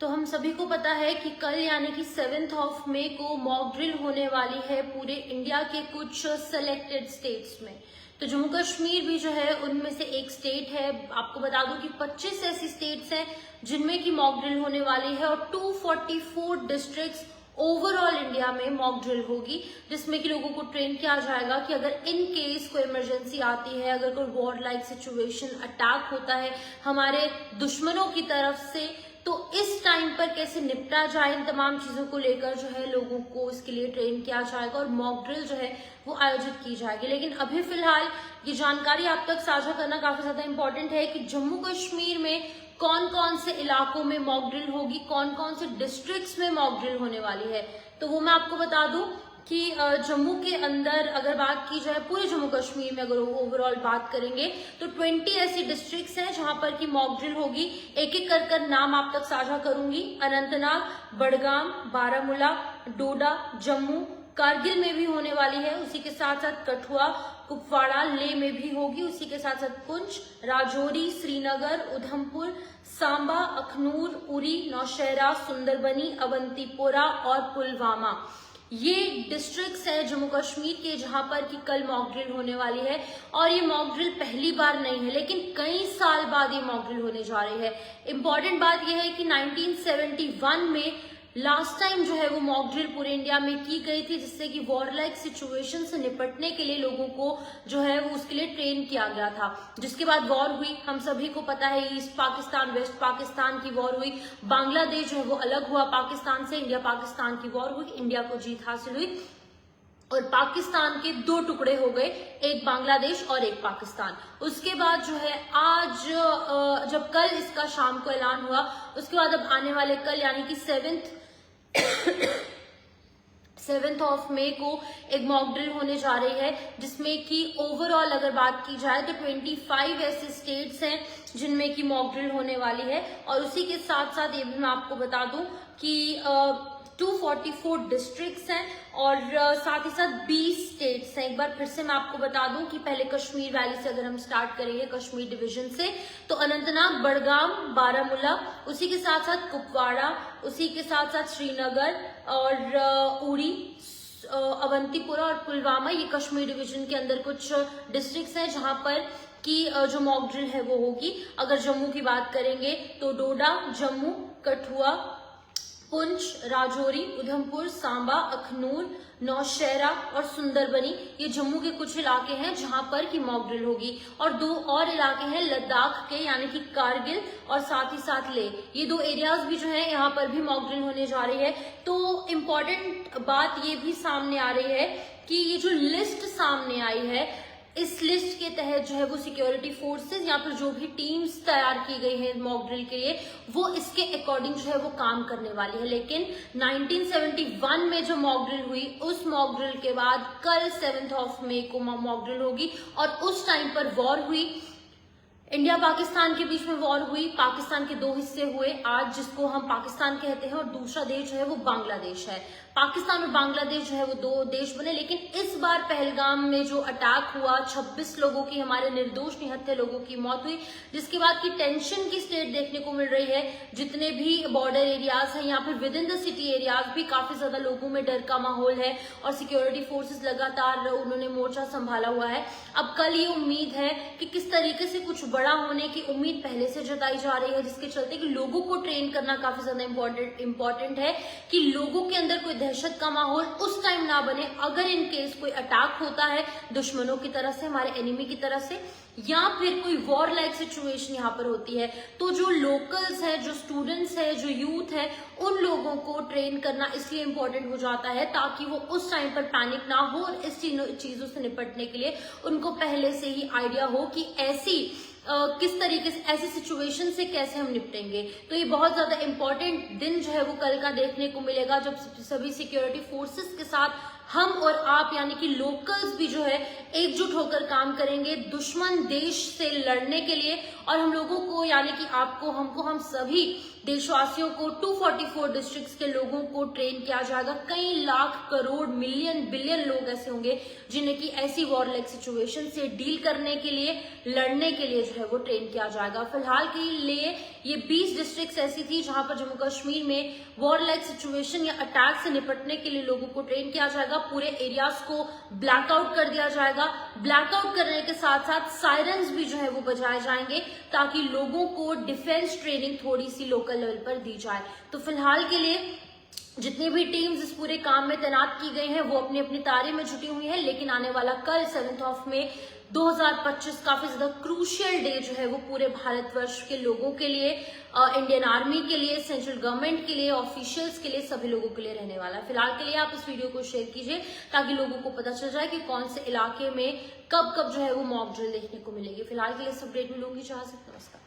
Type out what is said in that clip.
तो हम सभी को पता है कि कल यानी कि 7 मई को मॉक ड्रिल होने वाली है पूरे इंडिया के कुछ सेलेक्टेड स्टेट्स में। तो जम्मू कश्मीर भी जो है उनमें से एक स्टेट है। आपको बता दूं कि 25 ऐसी स्टेट्स हैं जिनमें की मॉक ड्रिल होने वाली है और 244 डिस्ट्रिक्ट्स ओवरऑल इंडिया में मॉक ड्रिल होगी, जिसमें कि लोगों को ट्रेन किया जाएगा कि अगर इन केस कोई इमरजेंसी आती है, अगर कोई वॉर लाइक सिचुएशन अटैक होता है हमारे दुश्मनों की तरफ से, तो इस टाइम पर कैसे निपटा जाए। इन तमाम चीजों को लेकर जो है लोगों को इसके लिए ट्रेन किया जाएगा और मॉक ड्रिल जो है वो आयोजित की जाएगी। लेकिन अभी फिलहाल ये जानकारी आप तक साझा करना काफी ज्यादा इंपॉर्टेंट है कि जम्मू कश्मीर में कौन कौन से इलाकों में मॉक ड्रिल होगी, कौन कौन से डिस्ट्रिक्ट्स में मॉक ड्रिल होने वाली है। तो वो मैं आपको बता दूं कि जम्मू के अंदर अगर बात की जाए, पूरे जम्मू कश्मीर में अगर ओवरऑल बात करेंगे तो 20 ऐसी डिस्ट्रिक्ट्स हैं जहां पर की मॉक ड्रिल होगी। एक एक कर नाम आप तक साझा करूंगी। अनंतनाग, बड़गाम, बारामूला, डोडा, जम्मू, कारगिल में भी होने वाली है। उसी के साथ साथ कठुआ, कुपवाड़ा, लेह में भी होगी। उसी के साथ साथ पुंछ, राजौरी, श्रीनगर, उधमपुर, सांबा, अखनूर, उरी, नौशहरा, सुंदरबनी, अवंतीपोरा और पुलवामा, ये डिस्ट्रिक्ट्स है जम्मू कश्मीर के जहां पर कि कल मॉक ड्रिल होने वाली है। और ये मॉक ड्रिल पहली बार नहीं है, लेकिन कई साल बाद ये मॉक ड्रिल होने जा रही है। इंपॉर्टेंट बात यह है कि 1971 में लास्ट टाइम जो है वो मॉक ड्रिल पूरे इंडिया में की गई थी, जिससे कि वॉर लाइक सिचुएशन से निपटने के लिए लोगों को जो है वो उसके लिए ट्रेन किया गया था। जिसके बाद वॉर हुई, हम सभी को पता है, ईस्ट पाकिस्तान वेस्ट पाकिस्तान की वॉर हुई, बांग्लादेश जो है वो अलग हुआ पाकिस्तान से, इंडिया पाकिस्तान की वॉर हुई, इंडिया को जीत हासिल हुई और पाकिस्तान के दो टुकड़े हो गए, एक बांग्लादेश और एक पाकिस्तान। उसके बाद जो है आज जब कल इसका शाम को ऐलान हुआ, उसके बाद अब आने वाले कल यानी कि 7 मई को एक मॉक ड्रिल होने जा रही है, जिसमें कि ओवरऑल अगर बात की जाए तो 25 ऐसे स्टेट्स हैं जिनमें की मॉक ड्रिल होने वाली है। और उसी के साथ साथ ये भी मैं आपको बता दूं कि 244 डिस्ट्रिक्ट्स हैं और साथ ही साथ 20 स्टेट्स हैं। एक बार फिर से मैं आपको बता दूं कि पहले कश्मीर वैली से अगर हम स्टार्ट करेंगे, कश्मीर डिवीजन से, तो अनंतनाग, बड़गाम, बारामूला, उसी के साथ साथ कुपवाड़ा, उसी के साथ साथ श्रीनगर और उरी, अवंतीपुरा और पुलवामा, ये कश्मीर डिवीजन के अंदर कुछ डिस्ट्रिक्ट्स हैं जहां पर कि जो मॉक ड्रिल है वो होगी। अगर जम्मू की बात करेंगे तो डोडा, जम्मू, कठुआ, पुंछ, राजौरी, उधमपुर, सांबा, अखनूर, नौशहरा और सुंदरबनी, ये जम्मू के कुछ इलाके हैं जहां पर की मॉक ड्रिल होगी। और दो और इलाके हैं लद्दाख के यानी कि कारगिल और साथ ही साथ लेह, ये दो एरियाज भी जो है यहाँ पर भी मॉक ड्रिल होने जा रही है। तो इम्पोर्टेंट बात ये भी सामने आ रही है कि ये जो लिस्ट सामने आई है, इस लिस्ट के तहत जो है वो सिक्योरिटी फोर्सेस या फिर जो भी टीम्स तैयार की गई है मॉक ड्रिल के लिए, वो इसके अकॉर्डिंग जो है वो काम करने वाली है। लेकिन 1971 में जो मॉक ड्रिल हुई, उस मॉक ड्रिल के बाद कल 7 मई को मॉक ड्रिल होगी और उस टाइम पर वॉर हुई, इंडिया पाकिस्तान के बीच में वॉर हुई, पाकिस्तान के दो हिस्से हुए आज, जिसको हम पाकिस्तान कहते हैं, और दूसरा देश जो है वो बांग्लादेश है। पाकिस्तान और बांग्लादेश जो है वो दो देश बने। लेकिन इस बार पहलगाम में जो अटैक हुआ, 26 लोगों की, हमारे निर्दोष निहत्थे लोगों की मौत हुई, जिसके बाद की टेंशन की स्टेट देखने को मिल रही है। जितने भी बॉर्डर एरियाज हैं या फिर with in the city areas भी काफी ज्यादा लोगों में डर का माहौल है और सिक्योरिटी फोर्सेस लगातार उन्होंने मोर्चा संभाला हुआ है। अब कल ये उम्मीद है कि किस तरीके से कुछ बड़ा होने की उम्मीद पहले से जताई जा रही है, जिसके चलते कि लोगों को ट्रेन करना काफी ज्यादा इंपॉर्टेंट है कि लोगों के अंदर कोई दहशत का माहौल उस टाइम ना बने अगर इन केस कोई अटैक होता है दुश्मनों की तरफ से, हमारे एनिमी की तरफ से, या फिर कोई वॉर लाइक सिचुएशन यहाँ पर होती है। तो जो लोकल्स है, जो स्टूडेंट्स है, जो यूथ है, उन लोगों को ट्रेन करना इसलिए इम्पोर्टेंट हो जाता है ताकि वो उस टाइम पर पैनिक ना हो और इस चीजों से निपटने के लिए उनको पहले से ही आइडिया हो कि ऐसी किस तरीके से ऐसी सिचुएशन से कैसे हम निपटेंगे। तो ये बहुत ज्यादा इंपॉर्टेंट दिन जो है वो कल का देखने को मिलेगा, जब सभी सिक्योरिटी फोर्सेस के साथ हम और आप यानी कि लोकल्स भी जो है एकजुट होकर काम करेंगे दुश्मन देश से लड़ने के लिए। और हम लोगों को यानी कि आपको, हमको, हम सभी देशवासियों को 244 डिस्ट्रिक्ट्स के लोगों को ट्रेन किया जाएगा। कई लाख, करोड़, मिलियन, बिलियन लोग ऐसे होंगे जिन्हें कि ऐसी वॉर लाइक सिचुएशन से डील करने के लिए, लड़ने के लिए जो है वो ट्रेन किया जाएगा। फिलहाल के लिए ये 20 डिस्ट्रिक्ट्स ऐसी थी जहां पर जम्मू कश्मीर में वॉर लाइक सिचुएशन या अटैक से निपटने के लिए लोगों को ट्रेन किया जाएगा। पूरे एरियाज को ब्लैकआउट कर दिया जाएगा। ब्लैकआउट करने के साथ साथ सायरन्स भी जो है वो बजाए जाएंगे ताकि लोगों को डिफेंस ट्रेनिंग थोड़ी सी लोकल लेवल पर दी जाए। तो फिलहाल के लिए जितनी भी टीम्स इस पूरे काम में तैनात की गई हैं वो अपनी अपनी तारे में जुटी हुई हैं, लेकिन आने वाला कल 7 मई 2025 काफी ज्यादा क्रूशियल डे जो है वो पूरे भारतवर्ष के लोगों के लिए, इंडियन आर्मी के लिए, सेंट्रल गवर्नमेंट के लिए, ऑफिशियल्स के लिए, सभी लोगों के लिए रहने वाला है। फिलहाल के लिए आप इस वीडियो को शेयर कीजिए ताकि लोगों को पता चल जाए कि कौन से इलाके में कब कब जो है वो मॉक ड्रिल देखने को मिलेगी। फिलहाल के लिए इस अपडेट में लोग इजाजत। नमस्कार।